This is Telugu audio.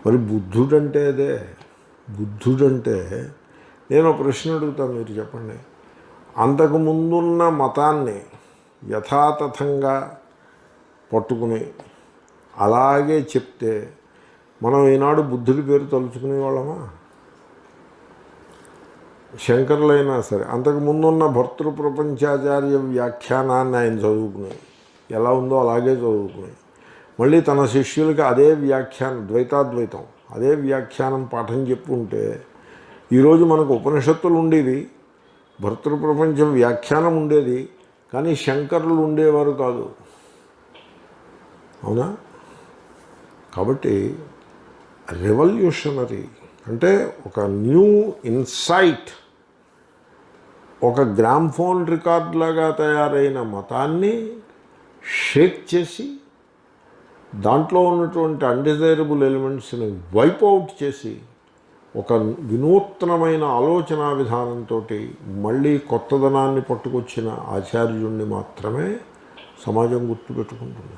మరి బుద్ధుడంటే అదే. బుద్ధుడంటే నేను ప్రశ్న అడుగుతాను, మీరు చెప్పండి. అంతకుముందున్న మతాన్ని యథాతథంగా పట్టుకుని అలాగే చెప్తే మనం ఈనాడు బుద్ధుడి పేరు తలుచుకునే వాళ్ళమా? శంకరులైనా సరే అంతకుముందున్న భర్తృప్రపంచాచార్య వ్యాఖ్యానాన్ని ఆయన చదువుకుని ఎలా ఉందో అలాగే చదువుకుని మళ్ళీ తన శిష్యులకి అదే వ్యాఖ్యానం, ద్వైతాద్వైతం అదే వ్యాఖ్యానం పాఠం చెప్పుకుంటే ఈరోజు మనకు ఉపనిషత్తులు ఉండేవి, భర్తృప్రపంచం వ్యాఖ్యానం ఉండేది, కానీ శంకరులు ఉండేవారు కాదు. అవునా? కాబట్టి రెవల్యూషనరీ అంటే ఒక న్యూ ఇన్సైట్, ఒక గ్రామ్ఫోన్ రికార్డ్ లాగా తయారైన మతాన్ని షేక్ చేసి దాంట్లో ఉన్నటువంటి అన్డిజైరబుల్ ఎలిమెంట్స్ని వైప్ అవుట్ చేసి ఒక వినూత్నమైన ఆలోచనా విధానంతో మళ్ళీ కొత్తదనాన్ని పట్టుకొచ్చిన ఆచార్యుణ్ణి మాత్రమే సమాజం గుర్తుపెట్టుకుంటుంది.